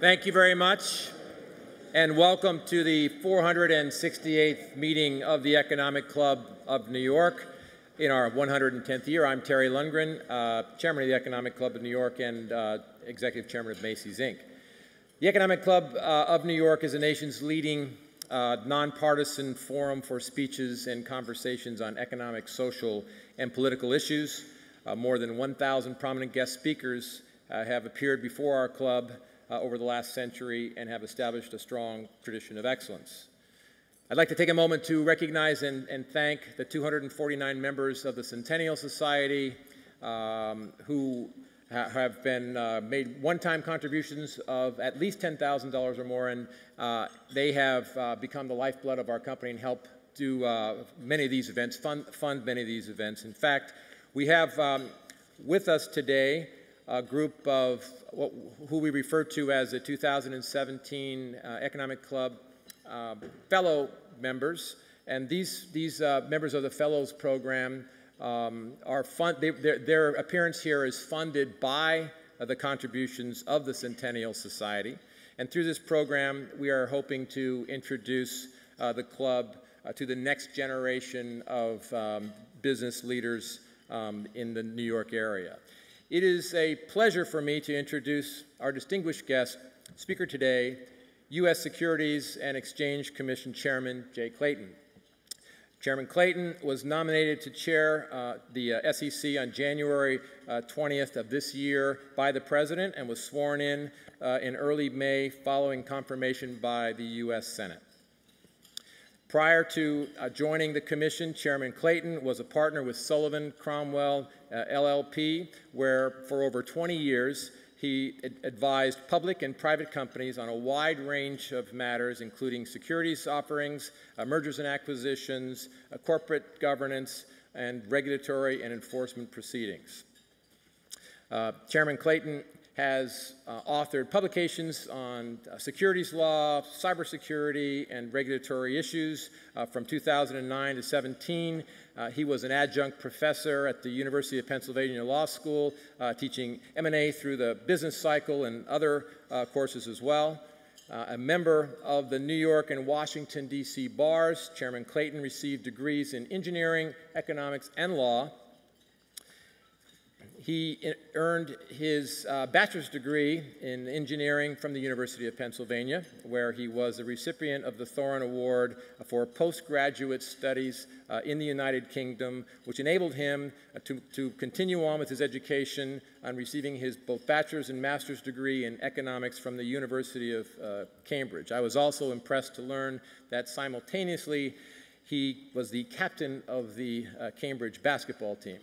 Thank you very much, and welcome to the 468th meeting of the Economic Club of New York in our 110th year. I'm Terry Lundgren, Chairman of the Economic Club of New York and Executive Chairman of Macy's, Inc. The Economic Club of New York is the nation's leading nonpartisan forum for speeches and conversations on economic, social, and political issues. More than 1,000 prominent guest speakers have appeared before our club over the last century and have established a strong tradition of excellence. I'd like to take a moment to recognize and thank the 249 members of the Centennial Society who have been made one-time contributions of at least $10,000 or more, and they have become the lifeblood of our company and help do many of these events, fund many of these events. In fact, we have with us today a group of who we refer to as the 2017 Economic Club Fellow members, and these members of the Fellows Program their appearance here is funded by the contributions of the Centennial Society, and through this program we are hoping to introduce the club to the next generation of business leaders in the New York area. It is a pleasure for me to introduce our distinguished guest speaker today, U.S. Securities and Exchange Commission Chairman Jay Clayton. Chairman Clayton was nominated to chair the SEC on January 20th of this year by the President and was sworn in early May following confirmation by the U.S. Senate. Prior to joining the Commission, Chairman Clayton was a partner with Sullivan Cromwell LLP, where for over 20 years he advised public and private companies on a wide range of matters, including securities offerings, mergers and acquisitions, corporate governance, and regulatory and enforcement proceedings. Chairman Clayton has authored publications on securities law, cybersecurity, and regulatory issues from 2009 to 17. He was an adjunct professor at the University of Pennsylvania Law School, teaching M&A through the business cycle and other courses as well. A member of the New York and Washington, D.C. bars, Chairman Clayton received degrees in engineering, economics, and law. He earned his bachelor's degree in engineering from the University of Pennsylvania, where he was a recipient of the Thorin Award for postgraduate studies in the United Kingdom, which enabled him to continue on with his education on receiving his both bachelor's and master's degree in economics from the University of Cambridge. I was also impressed to learn that simultaneously he was the captain of the Cambridge basketball team.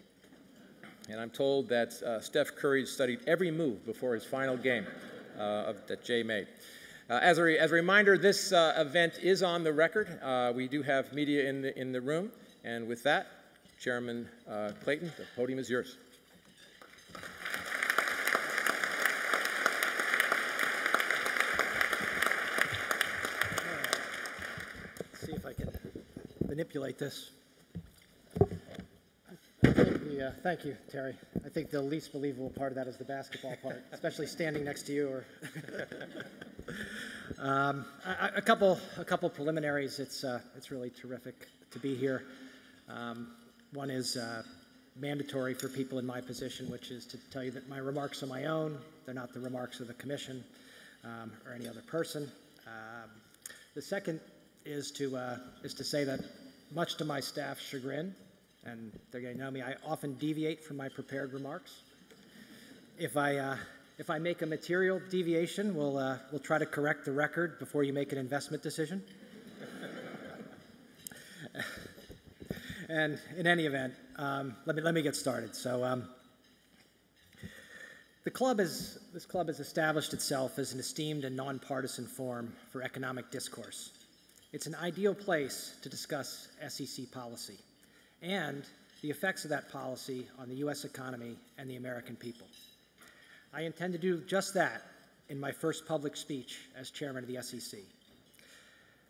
And I'm told that Steph Curry studied every move before his final game that Jay made. As a reminder, this event is on the record. We do have media in the room. And with that, Chairman Clayton, the podium is yours. Let's see if I can manipulate this. Thank you, Terry. I think the least believable part of that is the basketball part, especially standing next to you. Or a couple preliminaries. It's really terrific to be here. One is mandatory for people in my position, which is to tell you that my remarks are my own. They're not the remarks of the Commission or any other person. The second is to say that, much to my staff's chagrin, and they're going to know me, I often deviate from my prepared remarks. If I make a material deviation, we'll try to correct the record before you make an investment decision. And in any event, let me get started. So this club has established itself as an esteemed and nonpartisan forum for economic discourse. It's an ideal place to discuss SEC policy and the effects of that policy on the U.S. economy and the American people. I intend to do just that in my first public speech as chairman of the SEC.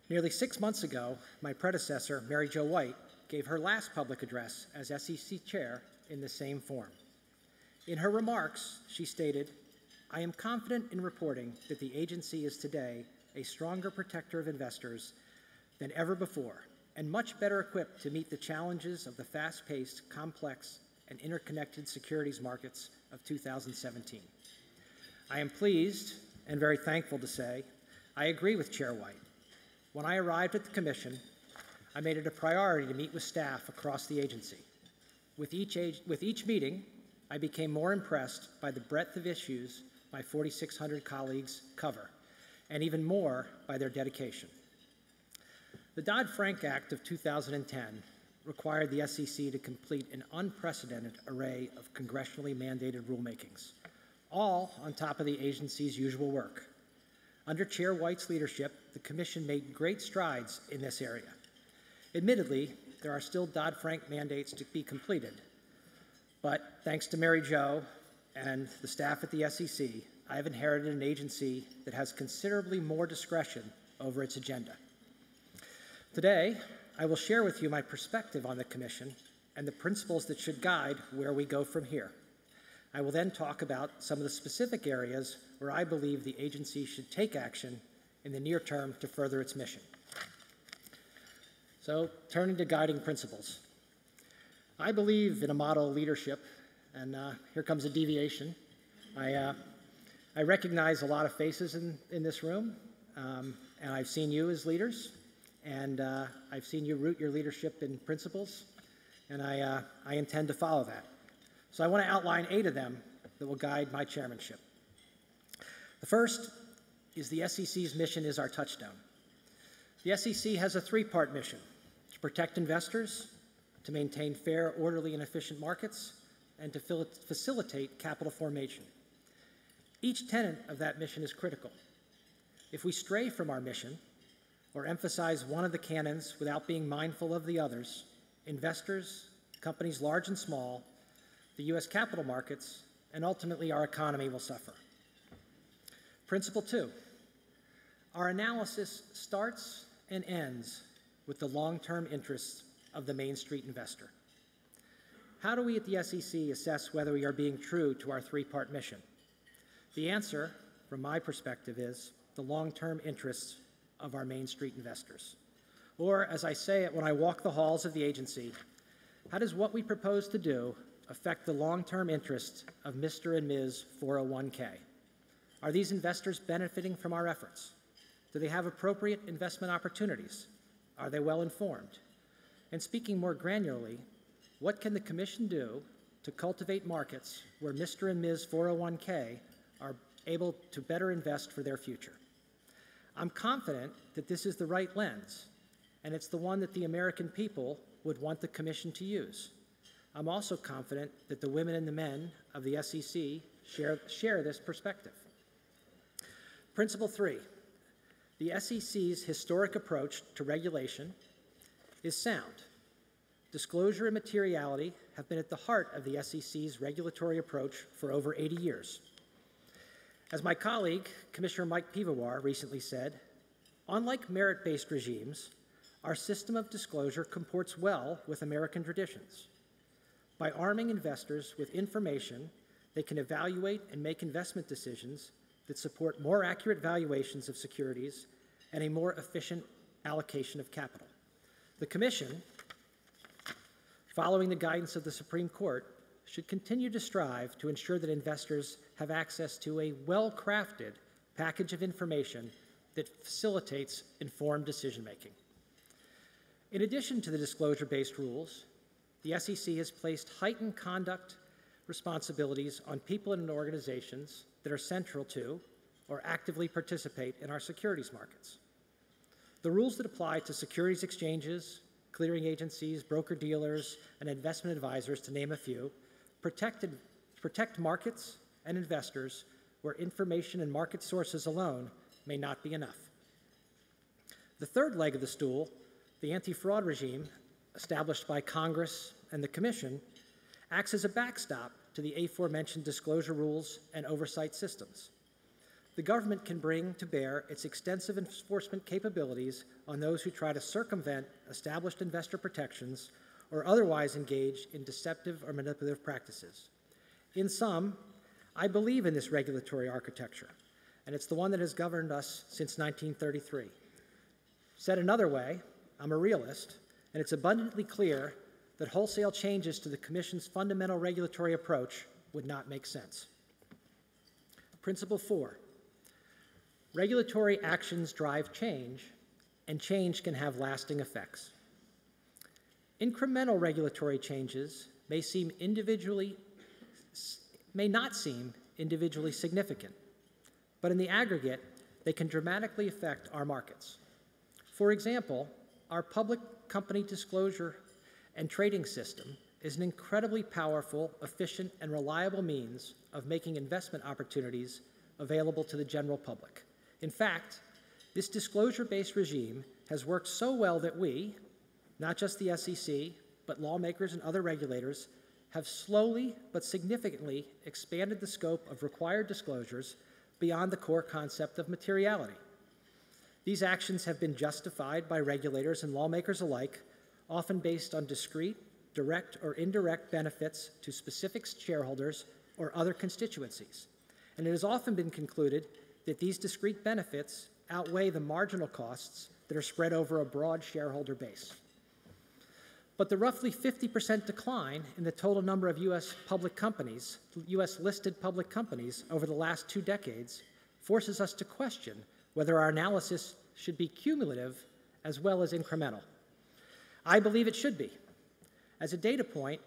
Nearly 6 months ago, my predecessor, Mary Jo White, gave her last public address as SEC chair in the same forum. In her remarks, she stated, I am confident in reporting that the agency is today a stronger protector of investors than ever before, and much better equipped to meet the challenges of the fast-paced, complex, and interconnected securities markets of 2017. I am pleased and very thankful to say I agree with Chair White. When I arrived at the Commission, I made it a priority to meet with staff across the agency. With each meeting, I became more impressed by the breadth of issues my 4,600 colleagues cover, and even more by their dedication. The Dodd-Frank Act of 2010 required the SEC to complete an unprecedented array of congressionally mandated rulemakings, all on top of the agency's usual work. Under Chair White's leadership, the Commission made great strides in this area. Admittedly, there are still Dodd-Frank mandates to be completed, but thanks to Mary Jo and the staff at the SEC, I have inherited an agency that has considerably more discretion over its agenda. Today, I will share with you my perspective on the Commission and the principles that should guide where we go from here. I will then talk about some of the specific areas where I believe the agency should take action in the near term to further its mission. So, turning to guiding principles. I believe in a model of leadership, and here comes a deviation. I recognize a lot of faces in this room, and I've seen you as leaders, and I've seen you root your leadership in principles, and I intend to follow that. So I want to outline 8 of them that will guide my chairmanship. The first is the SEC's mission is our touchstone. The SEC has a 3-part mission: to protect investors, to maintain fair, orderly, and efficient markets, and to facilitate capital formation. Each tenet of that mission is critical. If we stray from our mission, or emphasize one of the canons without being mindful of the others, investors, companies large and small, the U.S. capital markets, and ultimately our economy will suffer. Principle 2, our analysis starts and ends with the long-term interests of the Main Street investor. How do we at the SEC assess whether we are being true to our 3-part mission? The answer, from my perspective, is the long-term interests of our Main Street investors. Or, as I say it when I walk the halls of the agency, how does what we propose to do affect the long-term interests of Mr. and Ms. 401k? Are these investors benefiting from our efforts? Do they have appropriate investment opportunities? Are they well informed? And speaking more granularly, what can the Commission do to cultivate markets where Mr. and Ms. 401k are able to better invest for their future? I'm confident that this is the right lens, and it's the one that the American people would want the Commission to use. I'm also confident that the women and the men of the SEC share this perspective. Principle 3, the SEC's historic approach to regulation is sound. Disclosure and materiality have been at the heart of the SEC's regulatory approach for over 80 years. As my colleague, Commissioner Mike Pivawar, recently said, unlike merit-based regimes, our system of disclosure comports well with American traditions. By arming investors with information, they can evaluate and make investment decisions that support more accurate valuations of securities and a more efficient allocation of capital. The Commission, following the guidance of the Supreme Court, should continue to strive to ensure that investors have access to a well-crafted package of information that facilitates informed decision-making. In addition to the disclosure-based rules, the SEC has placed heightened conduct responsibilities on people and organizations that are central to or actively participate in our securities markets. The rules that apply to securities exchanges, clearing agencies, broker-dealers, and investment advisors, to name a few, protect markets and investors where information and market sources alone may not be enough. The third leg of the stool, the anti-fraud regime, established by Congress and the Commission, acts as a backstop to the aforementioned disclosure rules and oversight systems. The government can bring to bear its extensive enforcement capabilities on those who try to circumvent established investor protections or otherwise engage in deceptive or manipulative practices. In sum, I believe in this regulatory architecture, and it's the one that has governed us since 1933. Said another way, I'm a realist, and it's abundantly clear that wholesale changes to the Commission's fundamental regulatory approach would not make sense. Principle 4, regulatory actions drive change, and change can have lasting effects. Incremental regulatory changes may not seem individually significant, but in the aggregate, they can dramatically affect our markets. For example, our public company disclosure and trading system is an incredibly powerful, efficient, and reliable means of making investment opportunities available to the general public. In fact, this disclosure-based regime has worked so well that we, not just the SEC, but lawmakers and other regulators, have slowly but significantly expanded the scope of required disclosures beyond the core concept of materiality. These actions have been justified by regulators and lawmakers alike, often based on discrete, direct or indirect benefits to specific shareholders or other constituencies. And it has often been concluded that these discrete benefits outweigh the marginal costs that are spread over a broad shareholder base. But the roughly 50% decline in the total number of U.S. public companies, U.S. listed public companies over the last 2 decades forces us to question whether our analysis should be cumulative as well as incremental. I believe it should be. As a data point,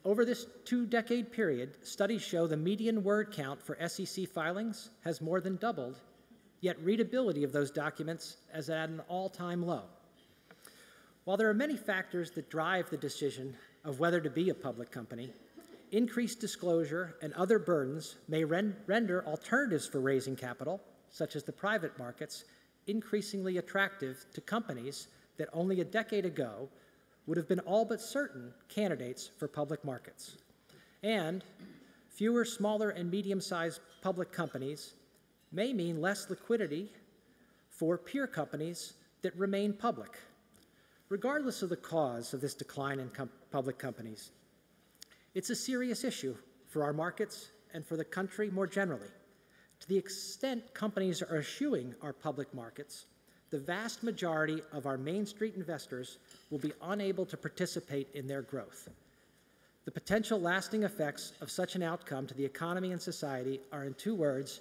over this 2-decade period, studies show the median word count for SEC filings has more than doubled, yet readability of those documents is at an all-time low. While there are many factors that drive the decision of whether to be a public company, increased disclosure and other burdens may render alternatives for raising capital, such as the private markets, increasingly attractive to companies that only a decade ago would have been all but certain candidates for public markets. And fewer smaller and medium-sized public companies may mean less liquidity for peer companies that remain public. Regardless of the cause of this decline in public companies, it's a serious issue for our markets and for the country more generally. To the extent companies are eschewing our public markets, the vast majority of our Main Street investors will be unable to participate in their growth. The potential lasting effects of such an outcome to the economy and society are, in 2 words,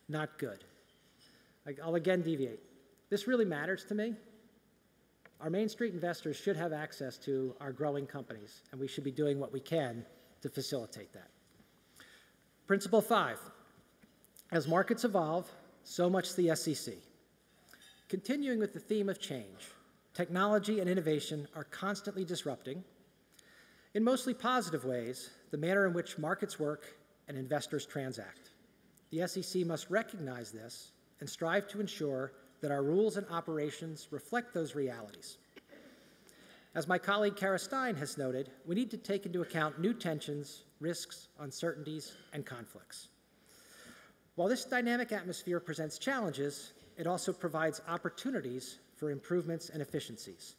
not good. I'll again deviate. This really matters to me. Our Main Street investors should have access to our growing companies, and we should be doing what we can to facilitate that. Principle 5, as markets evolve, so much the SEC. Continuing with the theme of change, technology and innovation are constantly disrupting, in mostly positive ways, the manner in which markets work and investors transact. The SEC must recognize this and strive to ensure that our rules and operations reflect those realities. As my colleague Kara Stein has noted, we need to take into account new tensions, risks, uncertainties, and conflicts. While this dynamic atmosphere presents challenges, it also provides opportunities for improvements and efficiencies.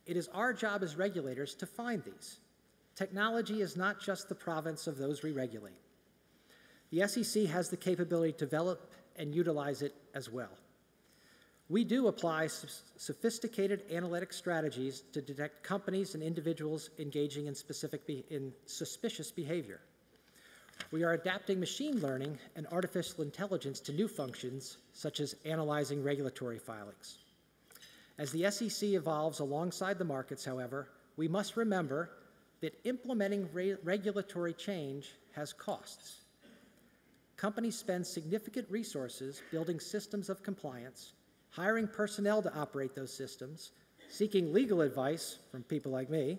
It is our job as regulators to find these. Technology is not just the province of those we regulate. The SEC has the capability to develop and utilize it as well. We do apply sophisticated analytic strategies to detect companies and individuals engaging in suspicious behavior. We are adapting machine learning and artificial intelligence to new functions, such as analyzing regulatory filings. As the SEC evolves alongside the markets, however, we must remember that implementing regulatory change has costs. Companies spend significant resources building systems of compliance, hiring personnel to operate those systems, seeking legal advice from people like me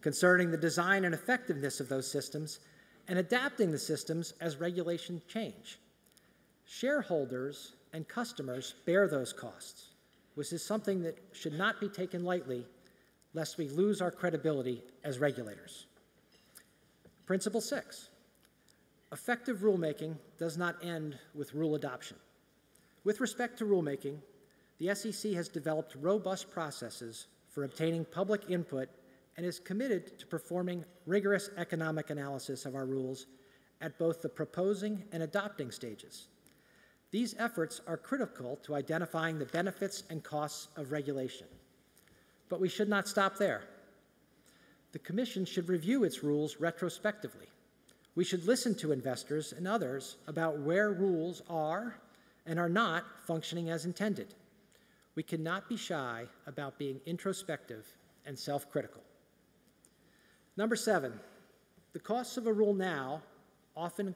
concerning the design and effectiveness of those systems, and adapting the systems as regulations change. Shareholders and customers bear those costs, which is something that should not be taken lightly, lest we lose our credibility as regulators. Principle 6, effective rulemaking does not end with rule adoption. With respect to rulemaking, the SEC has developed robust processes for obtaining public input and is committed to performing rigorous economic analysis of our rules at both the proposing and adopting stages. These efforts are critical to identifying the benefits and costs of regulation. But we should not stop there. The Commission should review its rules retrospectively. We should listen to investors and others about where rules are and are not functioning as intended. We cannot be shy about being introspective and self-critical. Number 7, the costs of a rule now often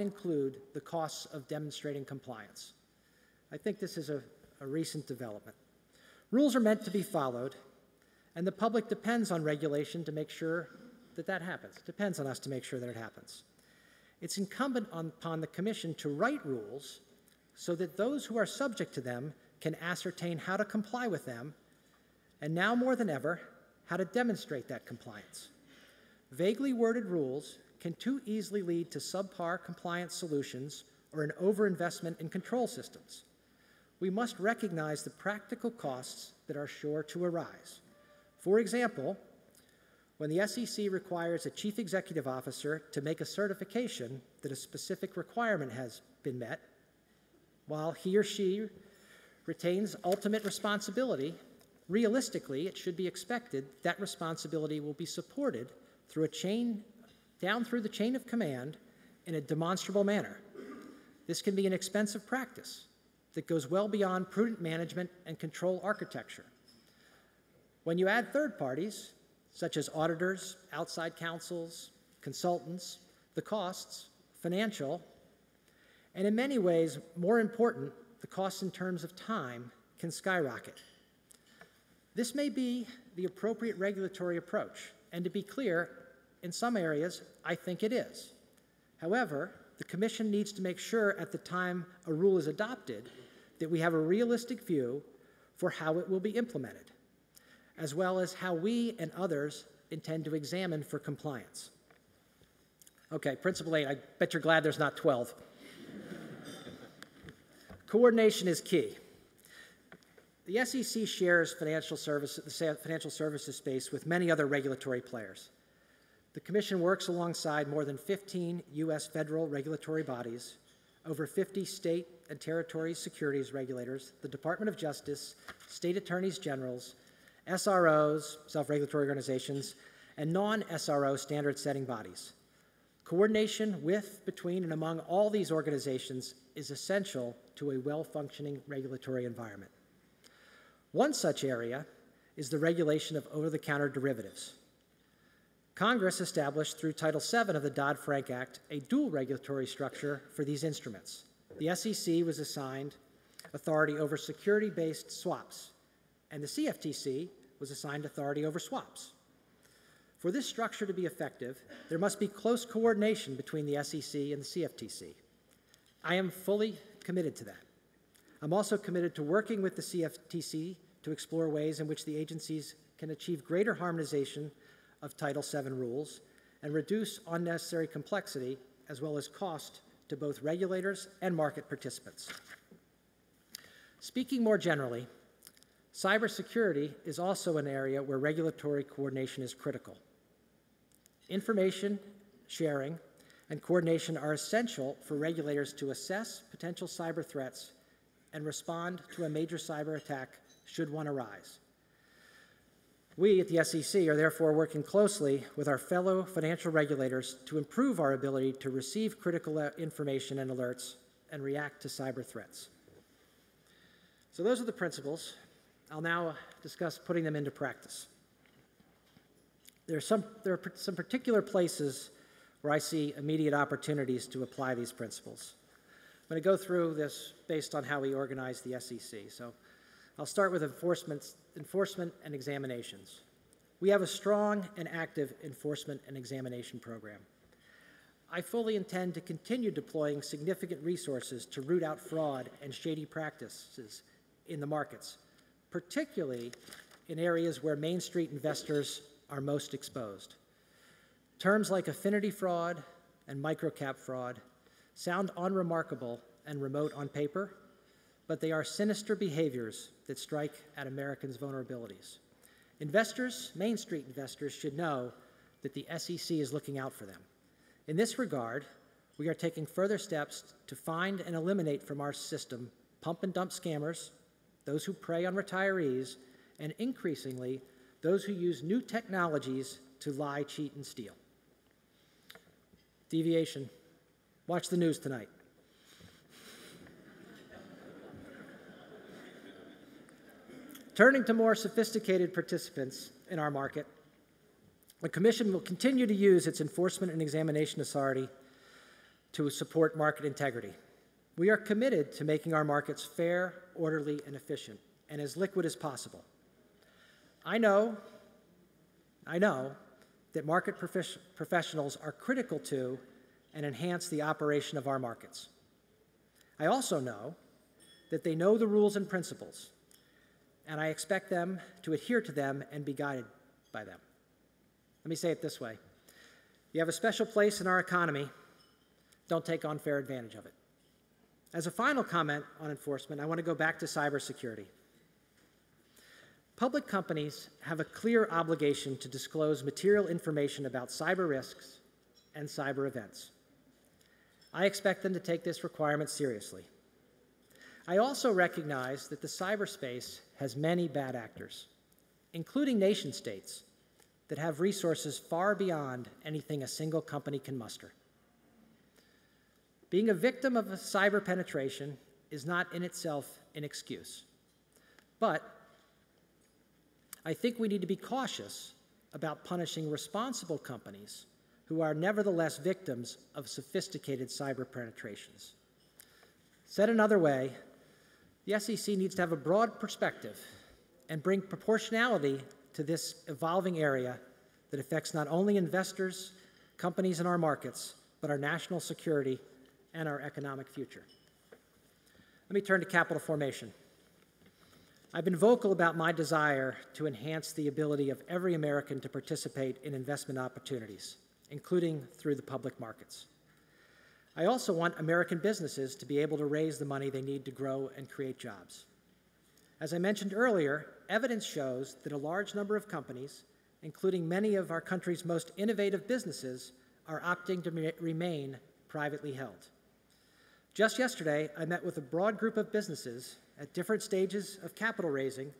include the costs of demonstrating compliance. I think this is a recent development. Rules are meant to be followed, and the public depends on regulation to make sure that that happens. It depends on us to make sure that it happens. It's incumbent upon the Commission to write rules so that those who are subject to them can ascertain how to comply with them, and now more than ever, how to demonstrate that compliance. Vaguely worded rules can too easily lead to subpar compliance solutions or an overinvestment in control systems. We must recognize the practical costs that are sure to arise. For example, when the SEC requires a chief executive officer to make a certification that a specific requirement has been met, while he or she retains ultimate responsibility, realistically, it should be expected that responsibility will be supported through down through the chain of command in a demonstrable manner. This can be an expensive practice that goes well beyond prudent management and control architecture. When you add third parties, such as auditors, outside counsels, consultants, the costs, financial, and in many ways, more important, the costs in terms of time can skyrocket. This may be the appropriate regulatory approach, and to be clear, in some areas, I think it is. However, the Commission needs to make sure at the time a rule is adopted that we have a realistic view for how it will be implemented, as well as how we and others intend to examine for compliance. Okay, Principle 8, I bet you're glad there's not 12. Coordination is key. The SEC shares the financial services space with many other regulatory players. The Commission works alongside more than 15 U.S. federal regulatory bodies, over 50 state and territory securities regulators, the Department of Justice, state attorneys generals, SROs, self-regulatory organizations, and non-SRO standard-setting bodies. Coordination with, between, and among all these organizations is essential to a well-functioning regulatory environment. One such area is the regulation of over-the-counter derivatives. Congress established through Title VII of the Dodd-Frank Act a dual regulatory structure for these instruments. The SEC was assigned authority over security-based swaps, and the CFTC was assigned authority over swaps. For this structure to be effective, there must be close coordination between the SEC and the CFTC. I am fully committed to that. I'm also committed to working with the CFTC to explore ways in which the agencies can achieve greater harmonization of Title VII rules and reduce unnecessary complexity as well as cost to both regulators and market participants. Speaking more generally, cybersecurity is also an area where regulatory coordination is critical. Information sharing and coordination are essential for regulators to assess potential cyber threats and respond to a major cyber attack should one arise. We at the SEC are therefore working closely with our fellow financial regulators to improve our ability to receive critical information and alerts and react to cyber threats. So those are the principles. I'll now discuss putting them into practice. There are some particular places where I see immediate opportunities to apply these principles. I'm going to go through this based on how we organize the SEC. So I'll start with enforcement and examinations. We have a strong and active enforcement and examination program. I fully intend to continue deploying significant resources to root out fraud and shady practices in the markets, particularly in areas where Main Street investors are most exposed. Terms like affinity fraud and microcap fraud sound unremarkable and remote on paper, but they are sinister behaviors that strike at Americans' vulnerabilities. Investors, Main Street investors, should know that the SEC is looking out for them. In this regard, we are taking further steps to find and eliminate from our system pump and dump scammers, those who prey on retirees, and increasingly, those who use new technologies to lie, cheat, and steal. Deviation. Watch the news tonight. Turning to more sophisticated participants in our market, the Commission will continue to use its enforcement and examination authority to support market integrity. We are committed to making our markets fair, orderly, and efficient, and as liquid as possible. I know that market professionals are critical to and enhance the operation of our markets. I also know that they know the rules and principles, and I expect them to adhere to them and be guided by them. Let me say it this way. You have a special place in our economy. Don't take unfair advantage of it. As a final comment on enforcement, I want to go back to cybersecurity. Public companies have a clear obligation to disclose material information about cyber risks and cyber events. I expect them to take this requirement seriously. I also recognize that the cyberspace has many bad actors, including nation-states that have resources far beyond anything a single company can muster. Being a victim of a cyber penetration is not in itself an excuse, but I think we need to be cautious about punishing responsible companies who are nevertheless victims of sophisticated cyber penetrations. Said another way, the SEC needs to have a broad perspective and bring proportionality to this evolving area that affects not only investors, companies in our markets, but our national security and our economic future. Let me turn to capital formation. I've been vocal about my desire to enhance the ability of every American to participate in investment opportunities, including through the public markets. I also want American businesses to be able to raise the money they need to grow and create jobs. As I mentioned earlier, evidence shows that a large number of companies, including many of our country's most innovative businesses, are opting to remain privately held. Just yesterday, I met with a broad group of businesses at different stages of capital raising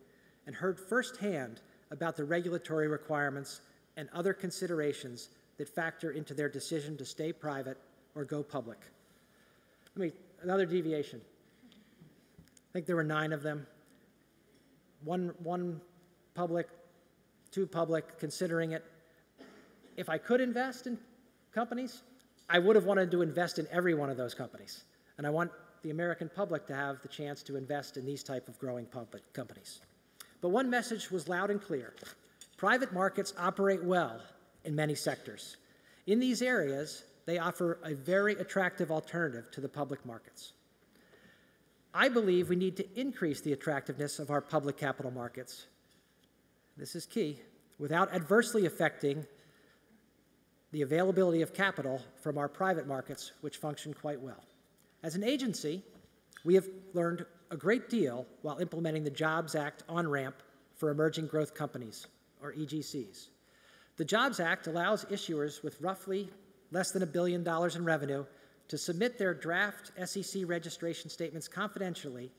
and heard firsthand about the regulatory requirements and other considerations that factor into their decision to stay private or go public. Another deviation. I think there were 9 of them. One public, 2 public, considering it. If I could invest in companies, I would have wanted to invest in every one of those companies. And I want the American public to have the chance to invest in these type of growing public companies. But one message was loud and clear. Private markets operate well in many sectors. In these areas, they offer a very attractive alternative to the public markets. I believe we need to increase the attractiveness of our public capital markets. This is key, without adversely affecting the availability of capital from our private markets, which function quite well. As an agency, we have learned a great deal while implementing the Jobs Act on-ramp for emerging growth companies, or EGCs. The Jobs Act allows issuers with roughly less than $1 billion in revenue to submit their draft SEC registration statements confidentially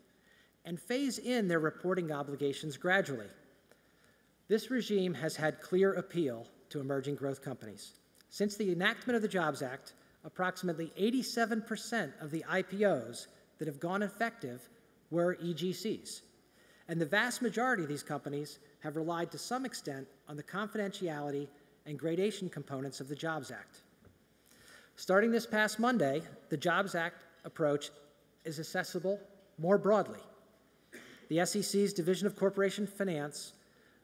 and phase in their reporting obligations gradually. This regime has had clear appeal to emerging growth companies. Since the enactment of the Jobs Act, approximately 87% of the IPOs that have gone effective were EGCs. And the vast majority of these companies have relied to some extent on the confidentiality and gradation components of the Jobs Act. Starting this past Monday, the Jobs Act approach is accessible more broadly. The SEC's Division of Corporation Finance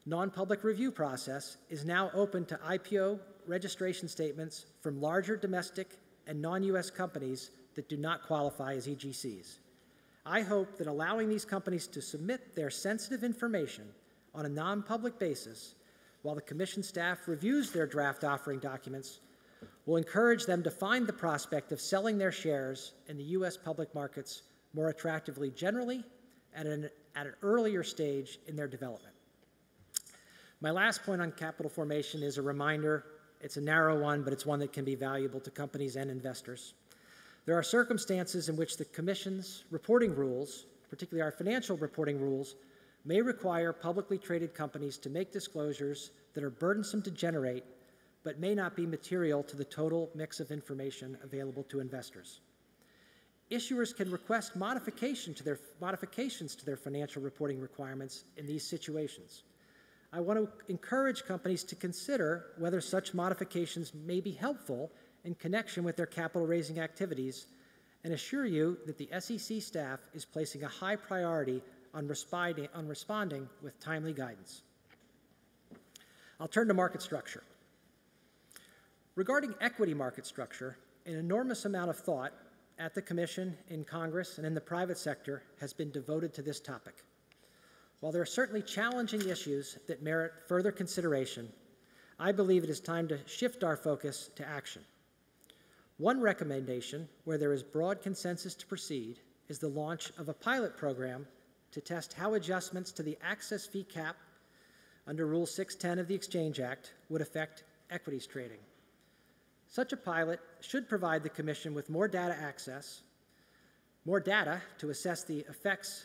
non-public review process is now open to IPO registration statements from larger domestic and non-U.S. companies that do not qualify as EGCs. I hope that allowing these companies to submit their sensitive information on a non-public basis while the Commission staff reviews their draft offering documents will encourage them to find the prospect of selling their shares in the U.S. public markets more attractively generally and at an earlier stage in their development. My last point on capital formation is a reminder It's a narrow one, but it's one that can be valuable to companies and investors. There are circumstances in which the Commission's reporting rules, particularly our financial reporting rules, may require publicly traded companies to make disclosures that are burdensome to generate, but may not be material to the total mix of information available to investors. Issuers can request modifications to their financial reporting requirements in these situations. I want to encourage companies to consider whether such modifications may be helpful in connection with their capital raising activities, and assure you that the SEC staff is placing a high priority on responding with timely guidance. I'll turn to market structure. Regarding equity market structure, an enormous amount of thought at the Commission, in Congress, and in the private sector has been devoted to this topic. While there are certainly challenging issues that merit further consideration, I believe it is time to shift our focus to action. One recommendation where there is broad consensus to proceed is the launch of a pilot program to test how adjustments to the access fee cap under Rule 610 of the Exchange Act would affect equities trading. Such a pilot should provide the Commission with more data to assess the effects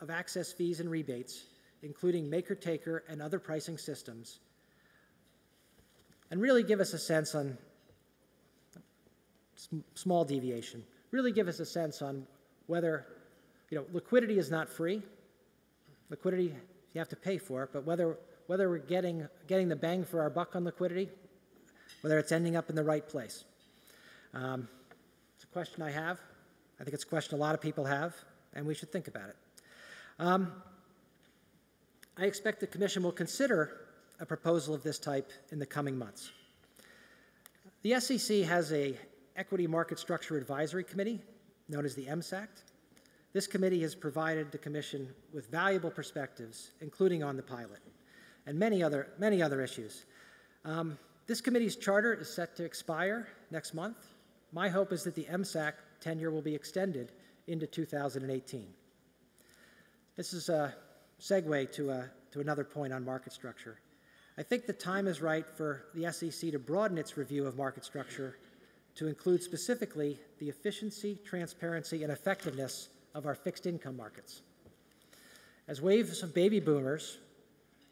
of access fees and rebates, including maker-taker and other pricing systems, and really give us a sense on small deviation, really give us a sense on whether, liquidity is not free. Liquidity, you have to pay for it, but whether we're getting the bang for our buck on liquidity, whether it's ending up in the right place. It's a question I have. I think it's a question a lot of people have, and we should think about it. I expect the Commission will consider a proposal of this type in the coming months. The SEC has an Equity Market Structure Advisory Committee, known as the EMSAC. This committee has provided the Commission with valuable perspectives, including on the pilot, and many other issues. This committee's charter is set to expire next month. My hope is that the EMSAC tenure will be extended into 2018. This is a segue to another point on market structure. I think the time is right for the SEC to broaden its review of market structure to include specifically the efficiency, transparency, and effectiveness of our fixed income markets. As waves of baby boomers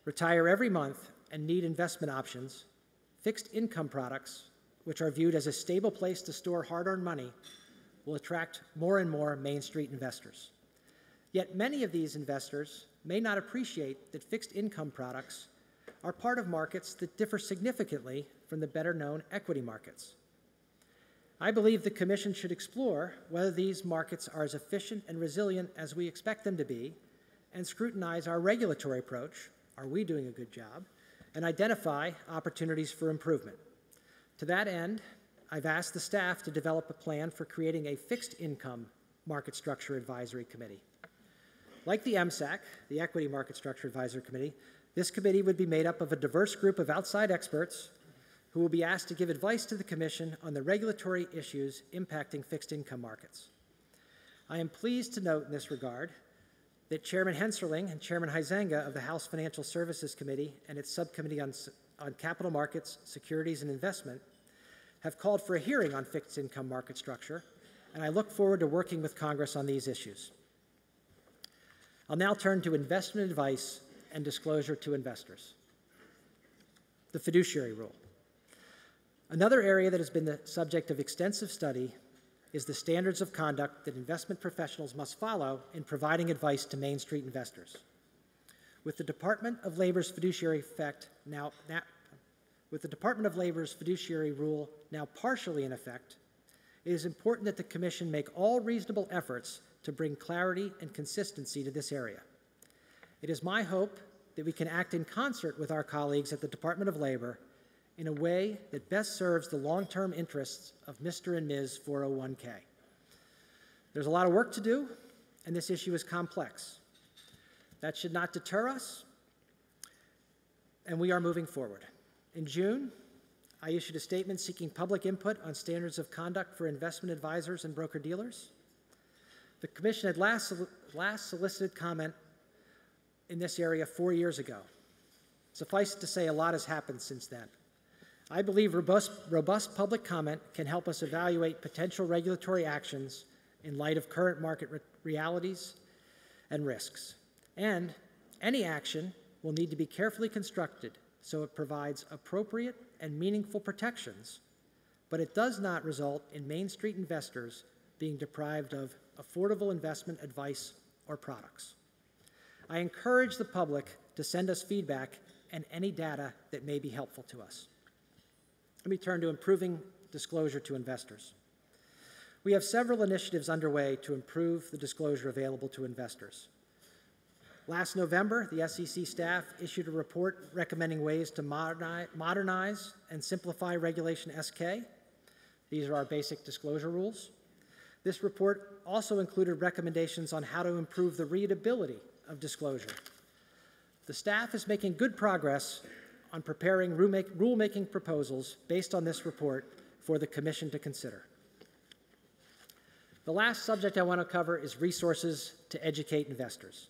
retire every month and need investment options, fixed income products, which are viewed as a stable place to store hard-earned money, will attract more and more Main Street investors. Yet many of these investors may not appreciate that fixed income products are part of markets that differ significantly from the better-known equity markets. I believe the Commission should explore whether these markets are as efficient and resilient as we expect them to be, and scrutinize our regulatory approach, are we doing a good job, and identify opportunities for improvement. To that end, I've asked the staff to develop a plan for creating a fixed income market structure advisory committee. Like the EMSAC, the Equity Market Structure Advisory Committee, this committee would be made up of a diverse group of outside experts who will be asked to give advice to the Commission on the regulatory issues impacting fixed income markets. I am pleased to note in this regard that Chairman Henserling and Chairman Huizenga of the House Financial Services Committee and its Subcommittee on Capital Markets, Securities, and Investment have called for a hearing on fixed income market structure, and I look forward to working with Congress on these issues. I'll now turn to investment advice and disclosure to investors. The Fiduciary Rule. Another area that has been the subject of extensive study is the standards of conduct that investment professionals must follow in providing advice to Main Street investors. With the Department of Labor's Fiduciary Rule now partially in effect, it is important that the Commission make all reasonable efforts to bring clarity and consistency to this area. It is my hope that we can act in concert with our colleagues at the Department of Labor in a way that best serves the long-term interests of Mr. and Ms. 401k. There's a lot of work to do, and this issue is complex. That should not deter us, and we are moving forward. In June, I issued a statement seeking public input on standards of conduct for investment advisors and broker-dealers. The Commission had last solicited comment in this area 4 years ago. Suffice it to say, a lot has happened since then. I believe robust public comment can help us evaluate potential regulatory actions in light of current market realities and risks. And any action will need to be carefully constructed so it provides appropriate and meaningful protections, but it does not result in Main Street investors being deprived of affordable investment advice or products. I encourage the public to send us feedback and any data that may be helpful to us. Let me turn to improving disclosure to investors. We have several initiatives underway to improve the disclosure available to investors. Last November, the SEC staff issued a report recommending ways to modernize and simplify Regulation SK. These are our basic disclosure rules. This report also included recommendations on how to improve the readability of disclosure. The staff is making good progress on preparing rulemaking proposals based on this report for the Commission to consider. The last subject I want to cover is resources to educate investors.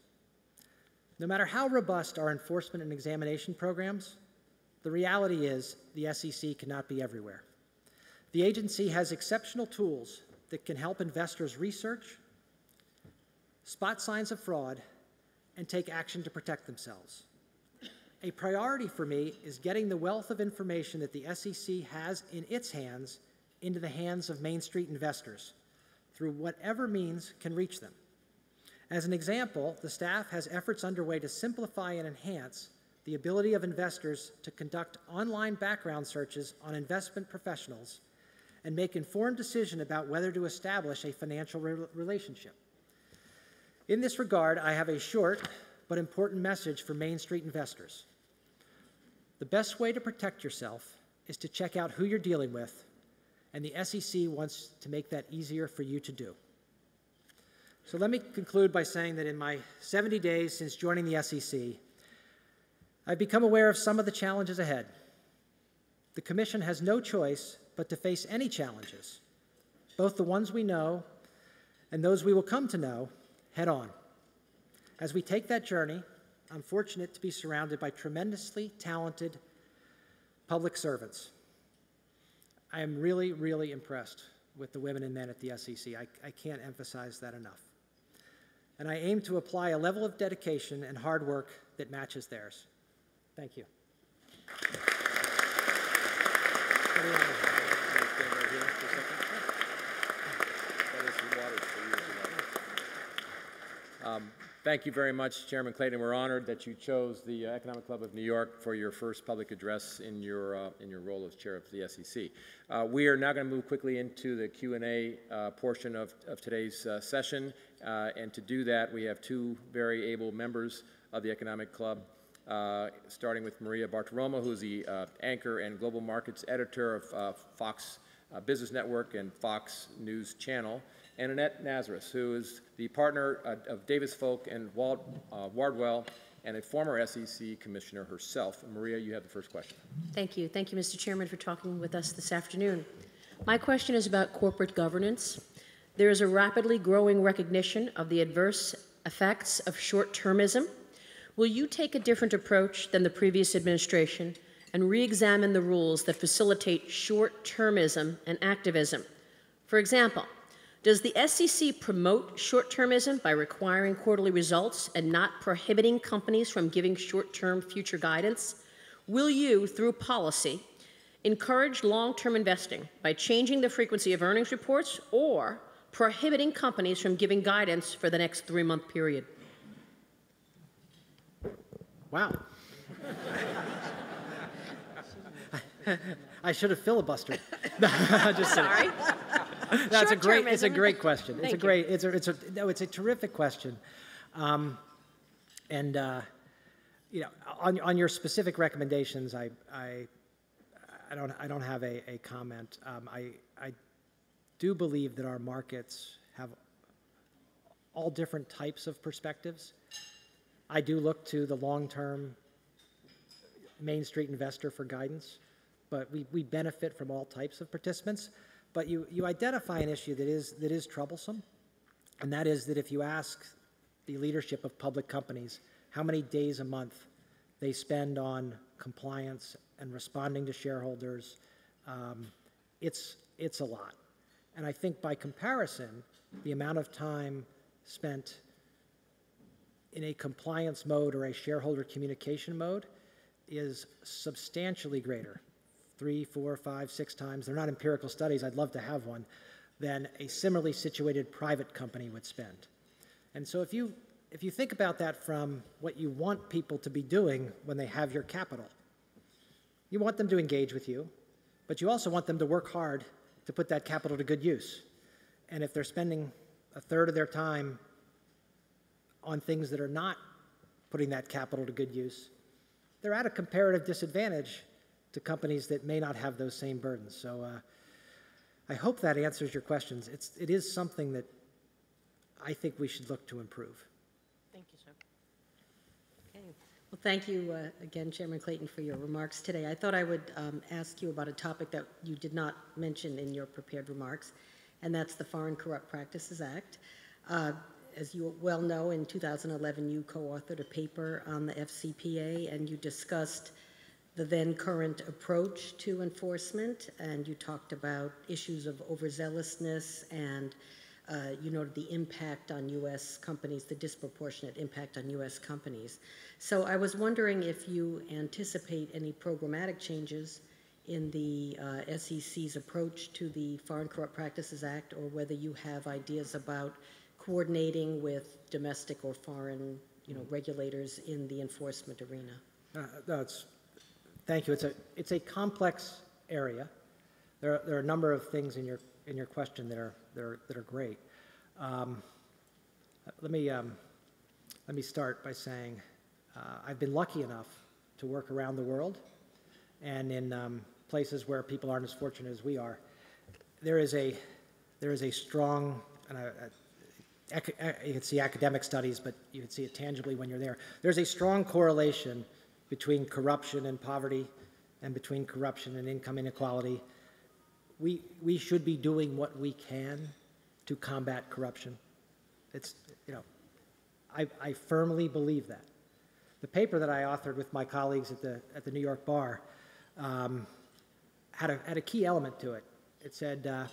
No matter how robust our enforcement and examination programs, the reality is the SEC cannot be everywhere. The agency has exceptional tools that can help investors research, spot signs of fraud, and take action to protect themselves. A priority for me is getting the wealth of information that the SEC has in its hands into the hands of Main Street investors through whatever means can reach them. As an example, the staff has efforts underway to simplify and enhance the ability of investors to conduct online background searches on investment professionals and make informed decisions about whether to establish a financial relationship. In this regard, I have a short but important message for Main Street investors. The best way to protect yourself is to check out who you're dealing with, and the SEC wants to make that easier for you to do. So let me conclude by saying that in my 70 days since joining the SEC, I've become aware of some of the challenges ahead. The Commission has no choice but to face any challenges, both the ones we know and those we will come to know, head on. As we take that journey, I'm fortunate to be surrounded by tremendously talented public servants. I am really, really impressed with the women and men at the SEC. I can't emphasize that enough. And I aim to apply a level of dedication and hard work that matches theirs. Thank you. Thank you very much, Chairman Clayton. We're honored that you chose the Economic Club of New York for your first public address in your role as chair of the SEC. We are now going to move quickly into the Q&A portion of today's session. And to do that, we have two very able members of the Economic Club, starting with Maria Bartiromo, who is the anchor and global markets editor of Fox Business Network and Fox News Channel, and Annette Nazareth, who is the partner of Davis Folk and Wardwell, and a former SEC commissioner herself. Maria, you have the first question. Thank you. Thank you, Mr. Chairman, for talking with us this afternoon. My question is about corporate governance. There is a rapidly growing recognition of the adverse effects of short-termism. Will you take a different approach than the previous administration and re-examine the rules that facilitate short-termism and activism? For example, does the SEC promote short-termism by requiring quarterly results and not prohibiting companies from giving short-term future guidance? Will you, through policy, encourage long-term investing by changing the frequency of earnings reports or prohibiting companies from giving guidance for the next 3-month period? Wow. I should have filibustered. Just Sorry. That's a great. It's a great question. It's a great. It's a terrific question. On your specific recommendations, I don't have a comment. I do believe that our markets have all different types of perspectives. I do look to the long-term Main Street investor for guidance, but we benefit from all types of participants. But you identify an issue that is troublesome, and that is that if you ask the leadership of public companies how many days a month they spend on compliance and responding to shareholders, it's a lot. And I think by comparison, the amount of time spent in a compliance mode or a shareholder communication mode is substantially greater, 3, 4, 5, 6 times. They're not empirical studies, I'd love to have one, than a similarly situated private company would spend. And so if you think about that from what you want people to be doing when they have your capital, you want them to engage with you, but you also want them to work hard to put that capital to good use. And if they're spending a third of their time on things that are not putting that capital to good use, they're at a comparative disadvantage to companies that may not have those same burdens. So I hope that answers your questions. It is something that I think we should look to improve. Thank you, sir. Okay. Well, thank you again, Chairman Clayton, for your remarks today. I thought I would ask you about a topic that you did not mention in your prepared remarks, and that's the Foreign Corrupt Practices Act. As you well know, in 2011, you co-authored a paper on the FCPA, and you discussed the then current approach to enforcement, and you talked about issues of overzealousness, and you noted the impact on U.S. companies, the disproportionate impact on U.S. companies. So I was wondering if you anticipate any programmatic changes in the SEC's approach to the Foreign Corrupt Practices Act, or whether you have ideas about coordinating with domestic or foreign, regulators in the enforcement arena. Thank you. It's a complex area. There are a number of things in your question that are great. Let me start by saying I've been lucky enough to work around the world, and in places where people aren't as fortunate as we are. There is a strong, and you can see academic studies, but you can see it tangibly when you're there. There's a strong correlation between corruption and poverty, and between corruption and income inequality. We should be doing what we can to combat corruption. I firmly believe that. The paper that I authored with my colleagues at the New York Bar had a key element to it. It said,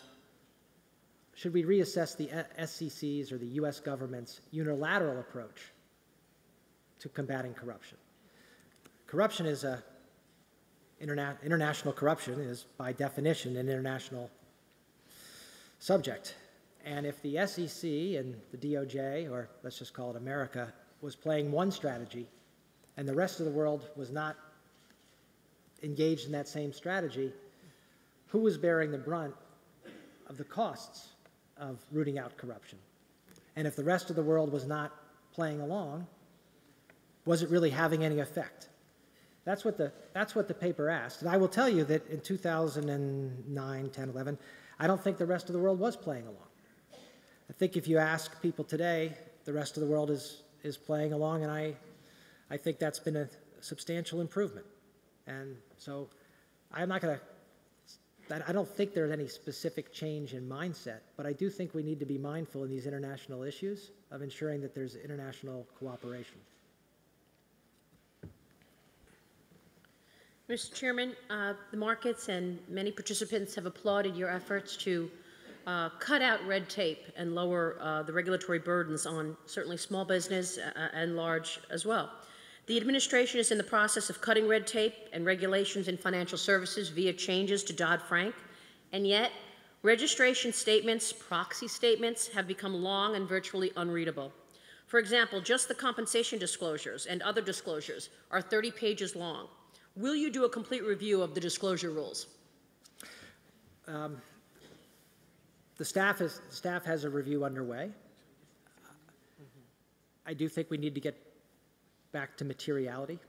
should we reassess the SEC's or the U.S. government's unilateral approach to combating corruption? Corruption is international corruption is by definition an international subject. And if the SEC and the DOJ, or let's just call it America, was playing one strategy and the rest of the world was not engaged in that same strategy, who was bearing the brunt of the costs of rooting out corruption? And if the rest of the world was not playing along, was it really having any effect? That's what the paper asked. And I will tell you that in 2009, 10, 11, I don't think the rest of the world was playing along. I think if you ask people today, the rest of the world is playing along, and I think that's been a substantial improvement. And so I don't think there's any specific change in mindset, but I do think we need to be mindful in these international issues of ensuring that there's international cooperation. Mr. Chairman, the markets and many participants have applauded your efforts to cut out red tape and lower the regulatory burdens on certainly small business and large as well. The administration is in the process of cutting red tape and regulations in financial services via changes to Dodd-Frank, and yet registration statements, proxy statements have become long and virtually unreadable. For example, just the compensation disclosures and other disclosures are 30 pages long. Will you do a complete review of the disclosure rules? The staff has a review underway. I do think we need to get back to materiality,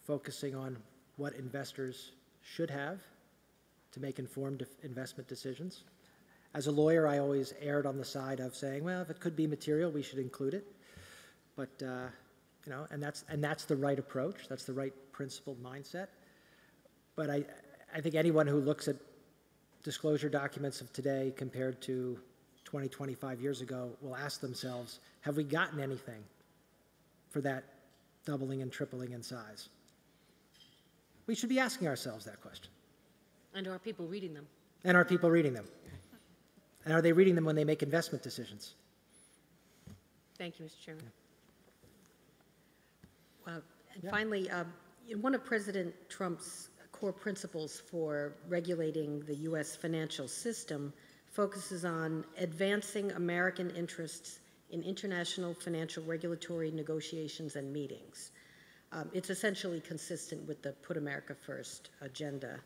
focusing on what investors should have to make informed investment decisions. As a lawyer, I always erred on the side of saying, well, if it could be material, we should include it. But and that's the right approach. That's the right principled mindset. But I think anyone who looks at disclosure documents of today compared to 20, 25 years ago will ask themselves, have we gotten anything for that doubling and tripling in size? We should be asking ourselves that question. And are people reading them? And are people reading them? And are they reading them when they make investment decisions? Thank you, Mr. Chairman. And finally, one of President Trump's core principles for regulating the U.S. financial system focuses on advancing American interests in international financial regulatory negotiations and meetings. It's essentially consistent with the Put America First agenda.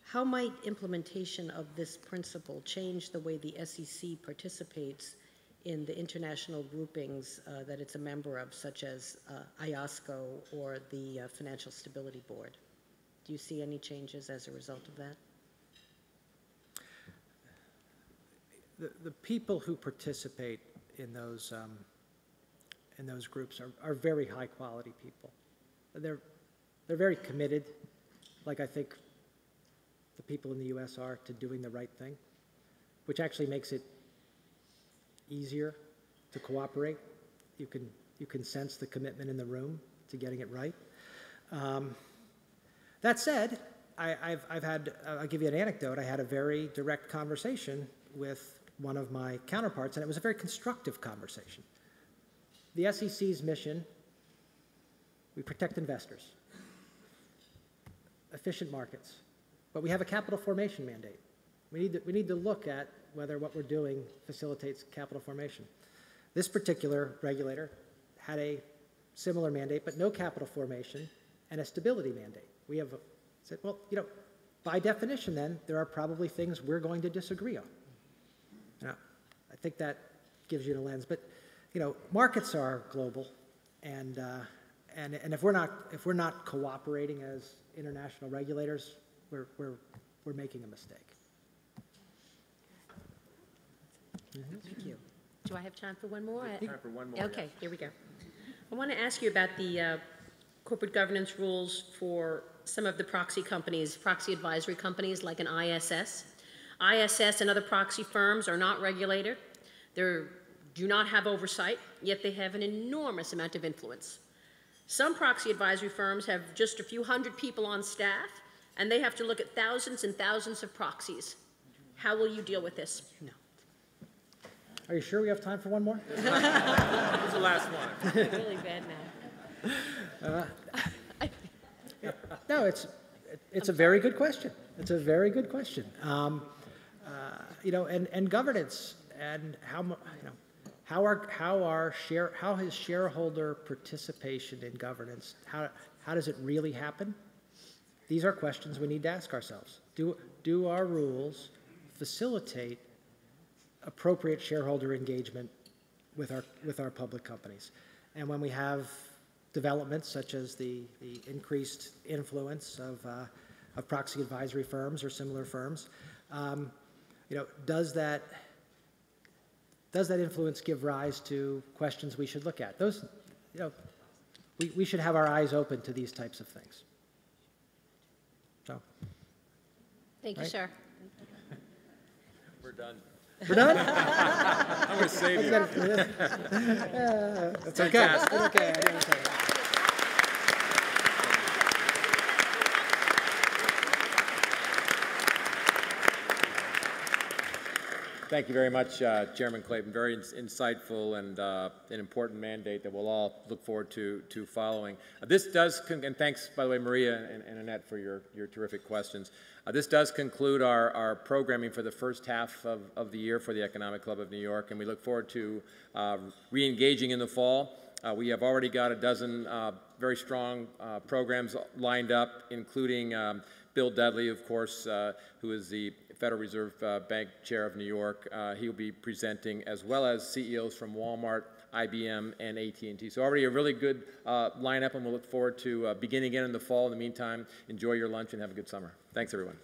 How might implementation of this principle change the way the SEC participates in the international groupings that it's a member of, such as IOSCO or the Financial Stability Board? Do you see any changes as a result of that? The people who participate in those groups are very high quality people. They're very committed, like I think the people in the U.S. are, to doing the right thing, which actually makes it easier to cooperate. You can sense the commitment in the room to getting it right. That said, I'll give you an anecdote. I had a very direct conversation with one of my counterparts, and it was a very constructive conversation. The SEC's mission: we protect investors, efficient markets, but we have a capital formation mandate. We need to look at whether what we're doing facilitates capital formation. This particular regulator had a similar mandate, but no capital formation and a stability mandate. We have said, well, by definition then, there are probably things we're going to disagree on. Now, I think that gives you the lens, but markets are global, and if we're not cooperating as international regulators, we're making a mistake. Thank you. Do I have time for one more? Time for one more. Okay, yes. here we go. I want to ask you about the corporate governance rules for some of the proxy companies, proxy advisory companies like an ISS. ISS and other proxy firms are not regulated. They do not have oversight, yet they have an enormous amount of influence. Some proxy advisory firms have just a few hundred people on staff, and they have to look at thousands and thousands of proxies. How will you deal with this? No. Are you sure we have time for one more? This is the last one. Really bad now. No, it's a very good question. It's a very good question. And governance, and how is shareholder participation in governance? How does it really happen? These are questions we need to ask ourselves. Do our rules facilitate appropriate shareholder engagement with our public companies? And when we have developments such as the increased influence of proxy advisory firms or similar firms, does that influence give rise to questions we should look at? Those, we should have our eyes open to these types of things. So, Thank you, sir. We're done. we're done? I'm going to save you. That's okay. It's okay. I didn't say it. Thank you very much, Chairman Clayton. Very insightful and an important mandate that we'll all look forward to following. This does, and thanks, by the way, Maria and Annette, for your terrific questions. This does conclude our programming for the first half of the year for the Economic Club of New York, and we look forward to re-engaging in the fall. We have already got a dozen very strong programs lined up, including Bill Dudley, of course, who is the Federal Reserve Bank Chair of New York. He will be presenting, as well as CEOs from Walmart, IBM, and AT&T. So already a really good lineup, and we'll look forward to beginning again in the fall. In the meantime, enjoy your lunch and have a good summer. Thanks, everyone.